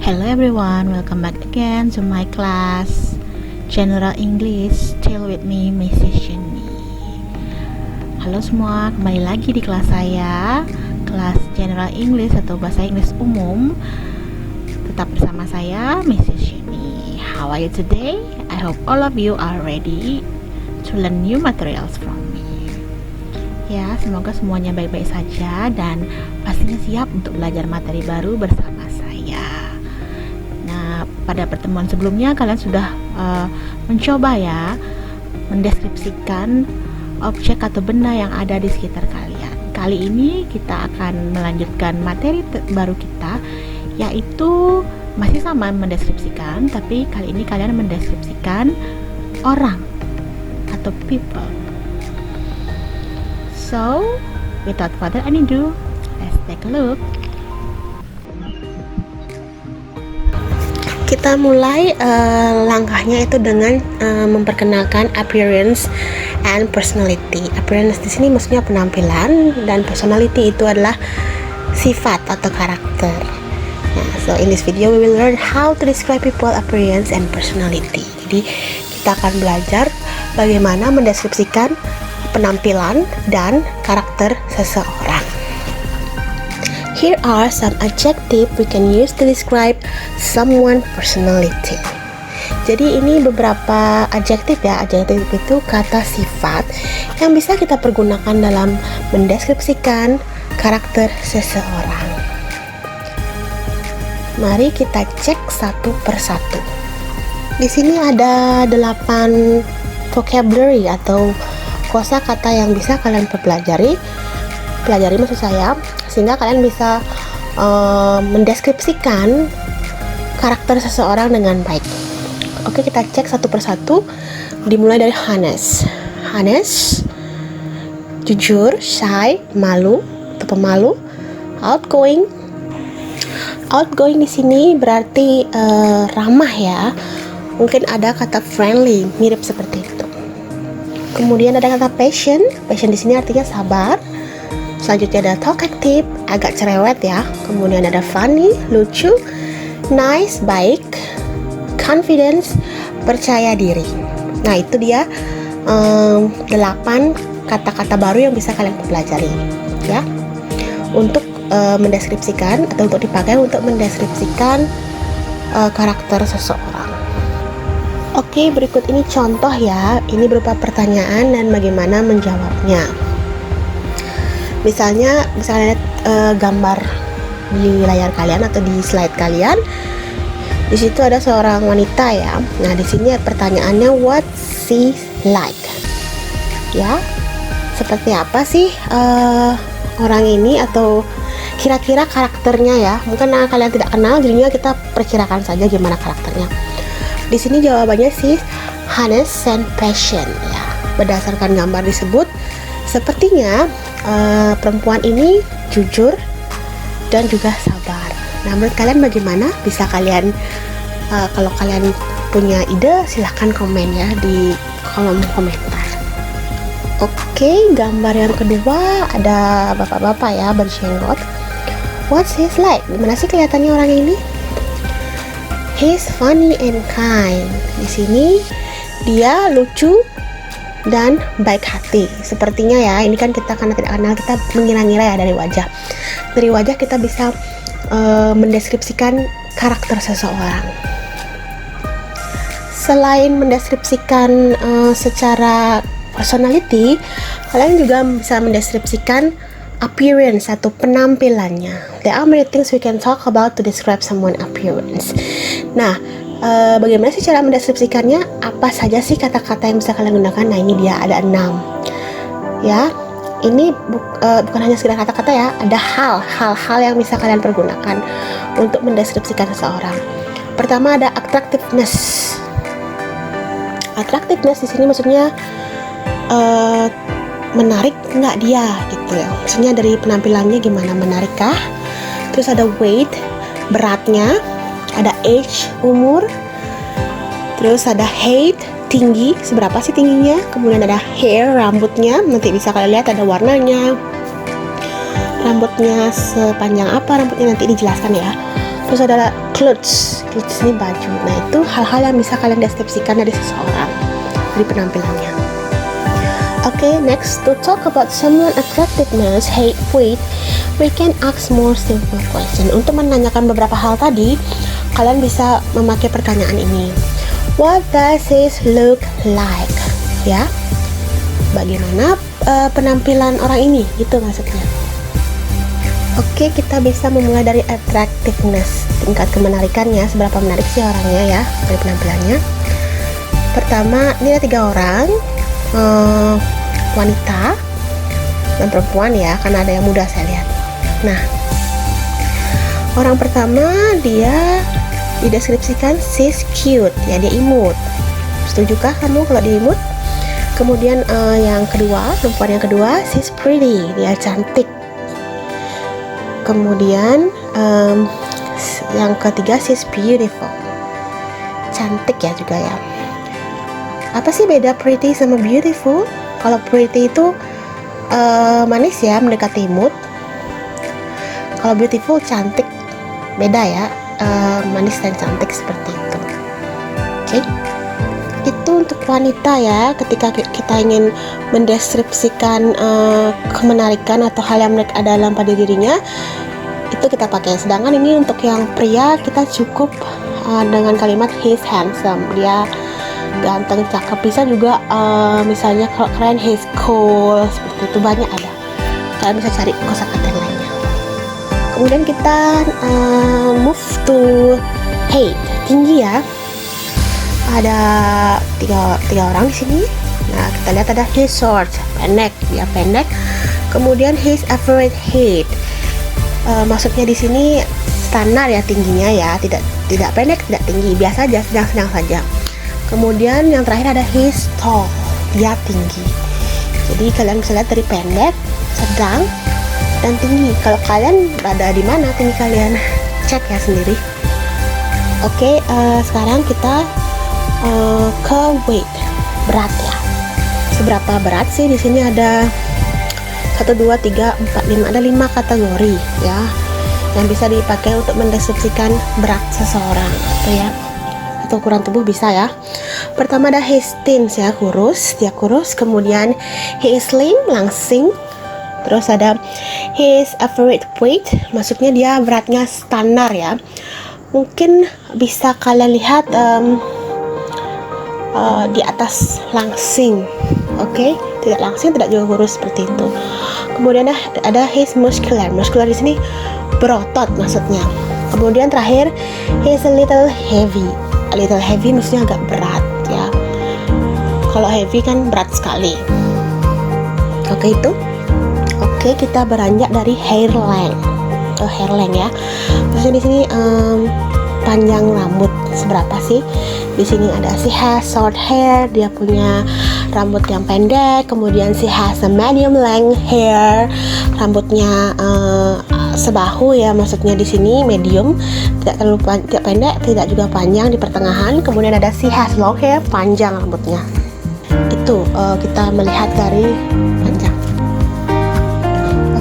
Hello everyone, welcome back again to my class General English. Still with me, Mrs. Jenny. Halo semua, kembali lagi di kelas saya, kelas General English atau Bahasa Inggris Umum. Tetap bersama saya, Mrs. Jenny. How are you today? I hope all of you are ready to learn new materials from me. Ya, semoga semuanya baik-baik saja dan pastinya siap untuk belajar materi baru bersama saya. Nah, pada pertemuan sebelumnya kalian sudah mencoba ya mendeskripsikan objek atau benda yang ada di sekitar kalian. Kali ini kita akan melanjutkan materi baru kita, yaitu masih sama mendeskripsikan, tapi kali ini kalian mendeskripsikan orang atau people. So, without further ado, let's take a look. Kita mulai langkahnya itu dengan memperkenalkan appearance and personality. Appearance di sini maksudnya penampilan, dan personality itu adalah sifat atau karakter. Nah, so in this video we will learn how to describe people appearance and personality. Jadi kita akan belajar bagaimana mendeskripsikan penampilan dan karakter seseorang. Here are some adjectives we can use to describe someone's personality. Jadi ini beberapa adjektif ya. Adjektif itu kata sifat yang bisa kita pergunakan dalam mendeskripsikan karakter seseorang. Mari kita cek satu persatu. Di sini ada 8 vocabulary atau kosakata yang bisa kalian pelajari maksud saya, sehingga kalian bisa mendeskripsikan karakter seseorang dengan baik. Oke, kita cek satu persatu. Dimulai dari honest. Honest, jujur, shy, malu atau pemalu. Outgoing. Outgoing di sini berarti ramah ya. Mungkin ada kata friendly, mirip seperti itu. Kemudian ada kata patient. Patient di sini artinya sabar. Selanjutnya ada talkative, agak cerewet ya. Kemudian ada funny, lucu. Nice, baik. Confidence, percaya diri. Nah, itu dia 8 kata-kata baru yang bisa kalian pelajari ya, untuk mendeskripsikan atau untuk dipakai untuk mendeskripsikan karakter seseorang. Oke, berikut ini contoh ya. Ini berupa pertanyaan dan bagaimana menjawabnya. Misalnya lihat gambar di layar kalian atau di slide kalian. Di situ ada seorang wanita ya. Nah, di sini pertanyaannya what she like. Ya, seperti apa sih orang ini atau kira-kira karakternya ya. Mungkin kalian tidak kenal, jadinya kita perkirakan saja gimana karakternya. Di sini jawabannya sih honest and patient ya. Berdasarkan gambar disebut, sepertinya perempuan ini jujur dan juga sabar. Nah, menurut kalian bagaimana? Bisa kalian kalau kalian punya ide silahkan komen ya di kolom komentar. Oke, gambar yang kedua ada bapak-bapak ya berjenggot. What's his like? Gimana sih kelihatannya orang ini? He's funny and kind. Di sini dia lucu dan baik hati. Sepertinya ya, ini kan kita karena tidak kenal, kita mengira-ngira ya dari wajah. Dari wajah kita bisa mendeskripsikan karakter seseorang. Selain mendeskripsikan secara personality, kalian juga bisa mendeskripsikan appearance atau penampilannya. There are many things we can talk about to describe someone's appearance. Nah, bagaimana sih cara mendeskripsikannya? Apa saja sih kata-kata yang bisa kalian gunakan? Nah, ini dia ada 6 ya. Ini bukan hanya sekedar kata-kata ya, ada hal-hal yang bisa kalian pergunakan untuk mendeskripsikan seseorang. Pertama ada attractiveness. Attractiveness di sini maksudnya menarik nggak dia gitu ya. Maksudnya dari penampilannya gimana, menarikkah? Terus ada weight, beratnya. Ada age, umur. Terus ada height, tinggi, seberapa sih tingginya. Kemudian ada hair, rambutnya. Nanti bisa kalian lihat ada warnanya. Rambutnya sepanjang apa, rambutnya nanti dijelaskan ya. Terus ada clothes ini baju. Nah, itu hal-hal yang bisa kalian deskripsikan dari seseorang dari penampilannya. Okay, next, to talk about someone attractiveness, height, weight, we can ask more simple question. Untuk menanyakan beberapa hal tadi, kalian bisa memakai pertanyaan ini. What does it look like? Ya, bagaimana penampilan orang ini? Gitu maksudnya. Oke, kita bisa memulai dari attractiveness, tingkat kemenarikannya, seberapa menarik sih orangnya ya dari penampilannya. Pertama, ini ada 3 orang, wanita dan perempuan ya, karena ada yang muda saya lihat. Nah, orang pertama dia dideskripsikan she's cute, ya dia imut. Setujukah kamu kalau dia imut? Kemudian yang kedua, perempuan yang kedua, she's pretty, dia cantik. Kemudian yang ketiga, she's beautiful, cantik ya juga ya. Apa sih beda pretty sama beautiful? Kalau pretty itu manis ya, mendekati imut. Kalau beautiful cantik, beda ya, manis dan cantik seperti itu. Oke, itu untuk wanita ya. Ketika kita ingin mendeskripsikan kemenarikan atau hal yang ada dalam pada dirinya, itu kita pakai. Sedangkan ini untuk yang pria, kita cukup dengan kalimat he's handsome, dia ganteng, cakep. Bisa juga misalnya kalau keren, he's cool, seperti itu, banyak ada. Kalian bisa cari kosakata yang lainnya. Kemudian kita move to height, tinggi ya. Ada tiga orang di sini. Nah, kita lihat ada his short, pendek, dia pendek. Kemudian his average height, maksudnya di sini standar ya tingginya ya, tidak pendek, tidak tinggi, biasa aja, sedang-sedang saja. Kemudian yang terakhir ada his tall, dia tinggi. Jadi kalian bisa lihat dari pendek, sedang, dan tinggi. Kalau kalian berada di mana tinggi kalian, cek ya sendiri. Oke, sekarang kita ke weight, berat ya. Seberapa berat sih? Di sini ada 1, 2, 3, 4, 5, ada 5 kategori ya yang bisa dipakai untuk mendeskripsikan berat seseorang, gitu ya. Atau ukuran tubuh bisa ya. Pertama ada his thin ya, kurus, dia kurus. Kemudian he is slim, langsing. Terus ada his average weight, maksudnya dia beratnya standar ya. Mungkin bisa kalian lihat di atas langsing, oke? Tidak langsing, tidak juga kurus seperti itu. Kemudian ada his muscular di sini berotot maksudnya. Kemudian terakhir he's a little heavy. A little heavy maksudnya agak berat ya. Kalau heavy kan berat sekali. Oke, itu. Oke, kita beranjak dari hairline ke hairline ya. Terus di sini panjang rambut seberapa sih? Di sini ada she has short hair, dia punya rambut yang pendek. Kemudian she has a medium length hair, rambutnya sebahu ya, maksudnya di sini medium, tidak terlalu tidak pendek, tidak juga panjang, di pertengahan. Kemudian ada she has long hair, panjang rambutnya. Itu kita melihat dari panjang.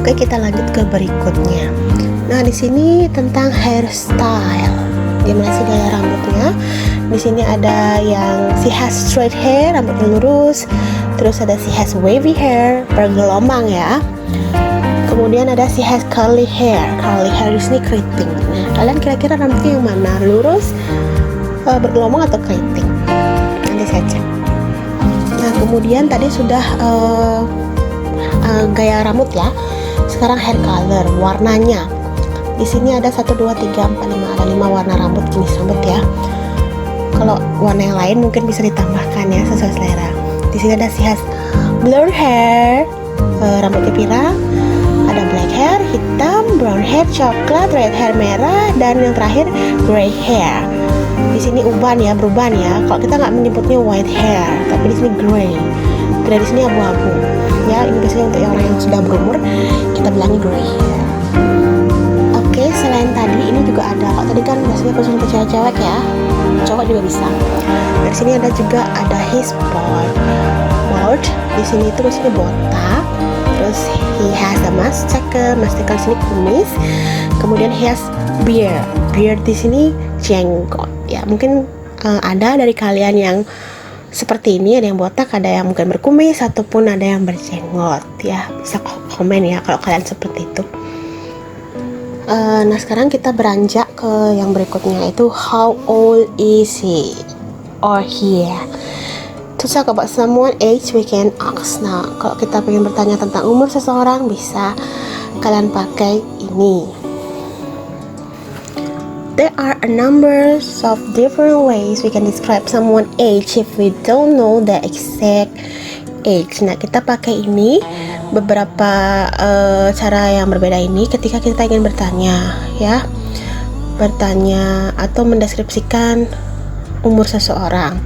Oke, kita lanjut ke berikutnya. Nah, di sini tentang hairstyle, gimana sih gaya rambutnya. Di sini ada yang she has straight hair, rambutnya lurus. Terus ada she has wavy hair, bergelombang ya. Kemudian ada she has curly hair di sini keriting. Nah, kalian kira-kira rambutnya yang mana? Lurus, bergelombang atau keriting? Nanti saya cek. Nah, kemudian tadi sudah gaya rambut ya. Sekarang hair color, warnanya. Di sini ada 1, 2, 3, 4, 5, ada 5 warna rambut, jenis rambut ya. Kalau warna yang lain mungkin bisa ditambahkan ya sesuai selera. Di sini ada she has blonde hair, rambutnya pirang. Ada black hair, hitam, brown hair, coklat, red hair, merah, dan yang terakhir gray hair. Di sini uban ya, beruban ya. Kalau kita nggak menyebutnya white hair, tapi di sini gray. Gray di sini abu-abu. Ya, ini biasanya untuk orang yang sudah berumur, kita bilangnya gray hair. Oke, selain tadi ini juga ada. Kalau tadi kan biasanya khusus untuk cewek-cewek ya. cowok juga bisa. Dari sini ada his board. Di sini itu maksudnya botak. Terus he has a mustache. Mustache di sini kumis. Kemudian he has beard. Beard di sini jenggot. Ya, mungkin ada dari kalian yang seperti ini, ada yang botak, ada yang mungkin berkumis, ataupun ada yang berjenggot. Ya, bisa komen ya kalau kalian seperti itu. Nah, sekarang kita beranjak ke yang berikutnya, itu how old is he or he. To talk about someone age, we can ask. Nah, kalau kita pengen bertanya tentang umur seseorang, bisa kalian pakai ini. There are a number of different ways we can describe someone's age if we don't know the exact age. Nah, kita pakai ini beberapa cara yang berbeda ini ketika kita ingin bertanya, ya, bertanya atau mendeskripsikan umur seseorang.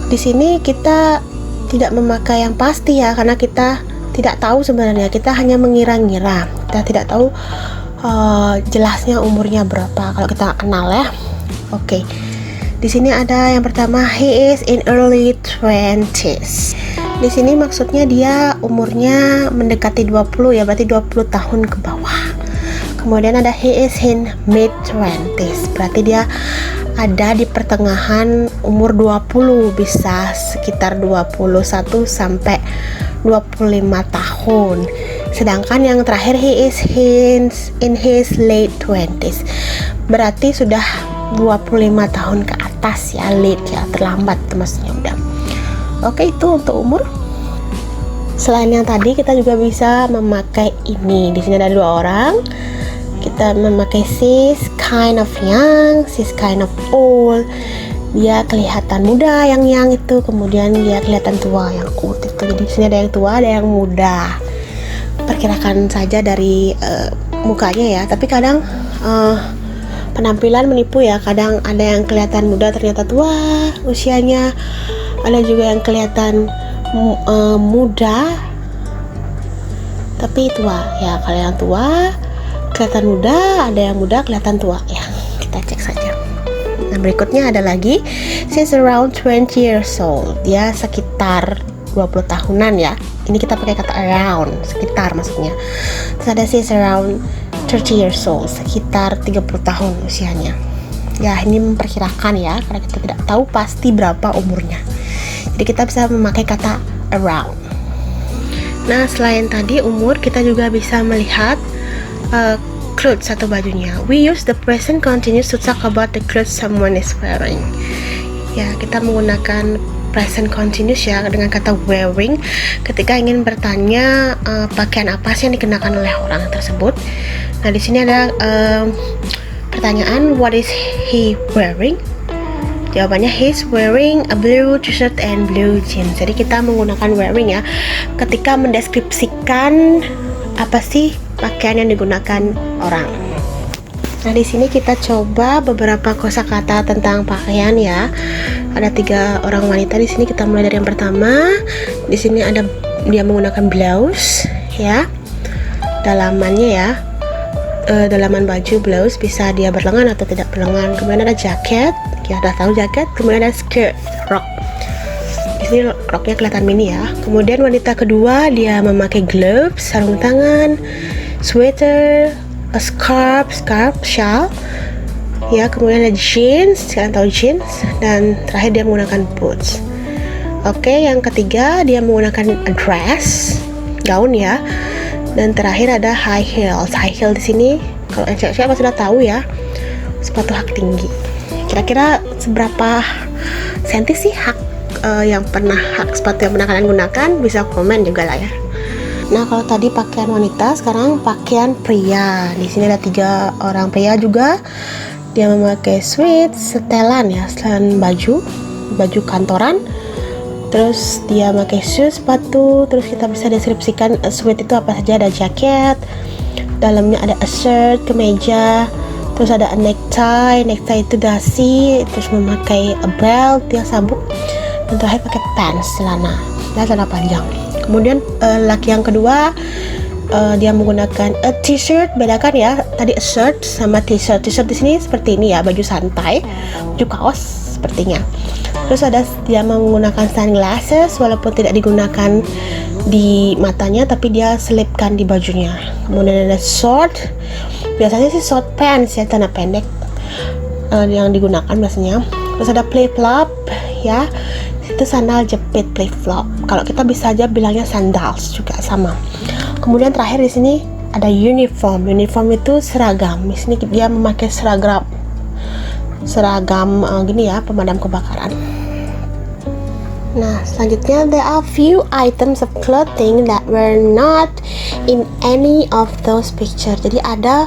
Di sini kita tidak memakai yang pasti ya, karena kita tidak tahu sebenarnya, kita hanya mengira-ngira, kita tidak tahu jelasnya umurnya berapa kalau kita nggak kenal ya. Oke. Di sini ada yang pertama, he is in early 20s. Di sini maksudnya dia umurnya mendekati 20 ya, berarti 20 tahun ke bawah. Kemudian ada he is in mid 20s, berarti dia ada di pertengahan umur 20, bisa sekitar 21 sampai 25 tahun. Sedangkan yang terakhir he is in his late 20s, berarti sudah 25 tahun ke atas ya, late ya, terlambat maksudnya udah. Oke, itu untuk umur. Selain yang tadi, kita juga bisa memakai ini. Di sini ada dua orang. Kita memakai she's kind of young, she's kind of old. Dia kelihatan muda, yang itu, kemudian dia kelihatan tua, yang old itu. Jadi di sini ada yang tua, ada yang muda. Perkirakan saja dari mukanya ya, tapi kadang penampilan menipu ya. Kadang ada yang kelihatan muda ternyata tua usianya, ada juga yang kelihatan muda tapi tua ya. Kalau yang tua kelihatan muda, ada yang muda kelihatan tua ya. Kita cek saja. Nah, berikutnya ada lagi, she's around 20 years old. Dia sekitar 20 tahunan ya. Ini kita pakai kata around, sekitar maksudnya. Terus ada she's around 30 years old, sekitar 30 tahun usianya. Ya, ini memperkirakan ya, karena kita tidak tahu pasti berapa umurnya. Jadi kita bisa memakai kata around. Nah, selain tadi umur, kita juga bisa melihat clothes atau bajunya. We use the present continuous to talk about the clothes someone is wearing. Ya, kita menggunakan present continuous ya dengan kata wearing ketika ingin bertanya pakaian apa sih yang dikenakan oleh orang tersebut. Nah, di sini ada pertanyaan, what is he wearing? Jawabannya, he's wearing a blue t-shirt and blue jeans. Jadi kita menggunakan wearing ya ketika mendeskripsikan apa sih pakaian yang digunakan orang. Nah, di sini kita coba beberapa kosakata tentang pakaian ya. Ada 3 orang wanita di sini. Kita mulai dari yang pertama. Di sini ada dia menggunakan blouse ya. Dalamannya ya. Dalaman baju blouse bisa dia berlengan atau tidak berlengan. Kemudian ada jaket. Ya, udah tahu jaket. Kemudian ada skirt, rok. Di sini roknya kelihatan mini ya. Kemudian wanita kedua dia memakai gloves, sarung tangan, sweater, a scarf, shawl ya. Kemudian ada jeans, kalian tahu jeans, dan terakhir dia menggunakan boots. Oke, yang ketiga dia menggunakan a dress, gaun ya, dan terakhir ada high heels. High heel di sini kalau yang cewek sudah tahu ya, sepatu hak tinggi. Kira-kira seberapa senti sih yang pernah sepatu yang pernah kalian gunakan? Bisa komen juga lah ya. Nah, kalau tadi pakaian wanita, sekarang pakaian pria. Di sini ada 3 orang pria juga. Dia memakai sweat, setelan ya, setelan baju kantoran. Terus dia memakai shoes, sepatu. Terus kita bisa deskripsikan sweat itu apa saja. Ada jaket, dalamnya ada a shirt, kemeja. Terus ada a necktie itu dasi. Terus memakai a belt, dia sabuk. Dan terakhir pakai pants, celana panjang. Kemudian laki yang kedua dia menggunakan a t-shirt. Bedakan ya, tadi a shirt sama t-shirt. T-shirt di sini seperti ini ya, baju santai, baju kaos sepertinya. Terus ada dia menggunakan sunglasses, walaupun tidak digunakan di matanya, tapi dia selipkan di bajunya. Kemudian ada short, biasanya sih short pants ya, celana pendek yang digunakan biasanya. Terus ada flip flop ya, itu sandal jepit flip flop. Kalau kita bisa aja bilangnya sandals juga sama. Kemudian terakhir di sini ada uniform. Uniform itu seragam. Di sini dia memakai seragam gini ya, pemadam kebakaran. Nah, selanjutnya there are few items of clothing that were not in any of those picture. Jadi ada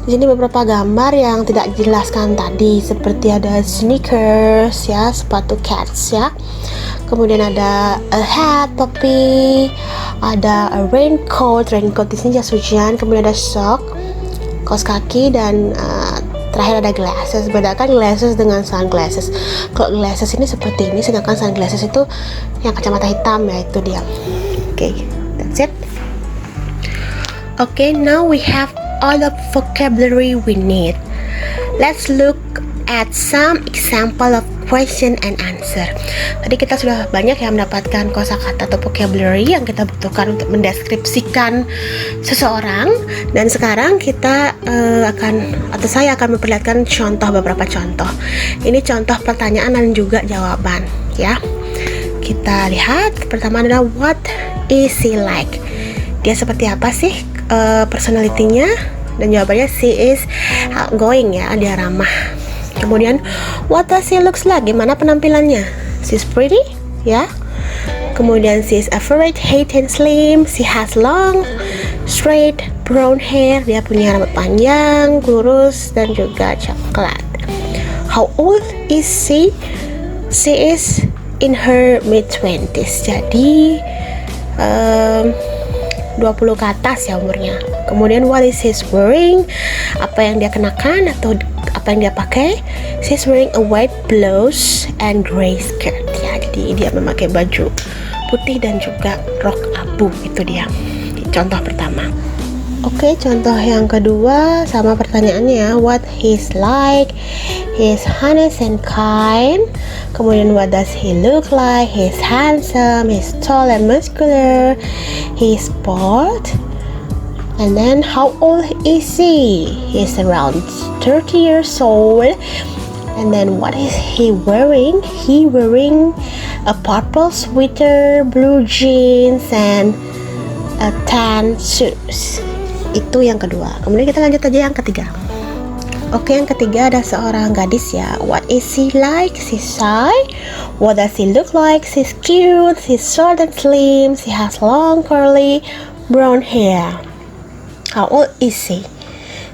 di sini beberapa gambar yang tidak dijelaskan tadi, seperti ada sneakers ya, sepatu cats ya. Kemudian ada a hat, topi, ada a raincoat di sini jas hujan. Kemudian ada sock, kaos kaki, dan terakhir ada glasses. Bedakan glasses dengan sunglasses. Kalau glasses ini seperti ini, sedangkan sunglasses itu yang kacamata hitam ya, itu dia. Okay, that's it. Okay, now we have all the vocabulary we need. Let's look at some example of question and answer. Tadi kita sudah banyak yang mendapatkan kosakata atau vocabulary yang kita butuhkan untuk mendeskripsikan seseorang, dan sekarang kita saya akan memperlihatkan beberapa contoh. Ini contoh pertanyaan dan juga jawaban ya. Kita lihat pertama adalah what is he like? Dia seperti apa sih personality-nya? Dan jawabannya she is outgoing ya, dia ramah. Kemudian what does she looks like? Gimana penampilannya? She's pretty ya. Kemudian she is average, height and slim. She has long, straight, brown hair. Dia punya rambut panjang, lurus, dan juga coklat. How old is she? She is in her mid-20s. Jadi 20 ke atas ya umurnya. Kemudian what is he wearing? Apa yang dia kenakan atau apa yang dia pakai? She's wearing a white blouse and gray skirt ya. Jadi dia memakai baju putih dan juga rok abu. Itu dia contoh pertama. Oke, contoh yang kedua sama pertanyaannya, what he's like? He's honest and kind. Kemudian what does he look like? He's handsome, he's tall and muscular, he's bald. And then how old is he? He's around 30 years old. And then what is he wearing? He wearing a purple sweater, blue jeans, and a tan shoes. Itu yang kedua. Kemudian kita lanjut aja yang ketiga. Oke, yang ketiga ada seorang gadis ya. What is she like? She's shy. What does she look like? She's cute. She's short and slim. She has long curly brown hair. How old is she?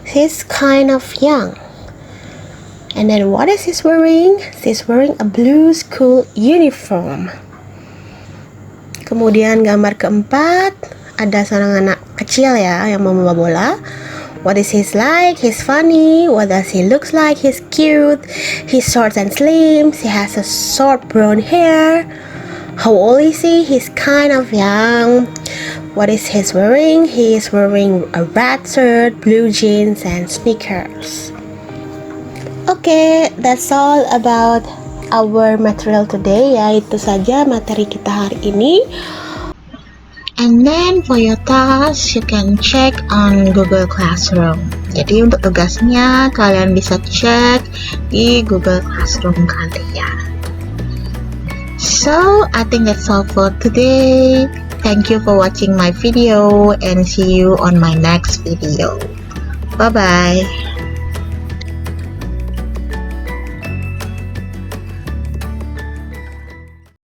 She's kind of young. And then what is she wearing? She's wearing a blue school uniform. Kemudian gambar keempat, ada seorang anak kecil ya yang membawa bola. What is he like? He's funny. What does he looks like? He's cute. He's short and slim. He has a short brown hair. How old is he? He's kind of young. What is he wearing? He is wearing a red shirt, blue jeans, and sneakers. Okay, that's all about our material today ya. Itu saja materi kita hari ini. And then for your task, you can check on Google Classroom. Jadi untuk tugasnya kalian bisa cek di Google Classroom kalian. So, I think that's all for today. Thank you for watching my video and see you on my next video. Bye-bye.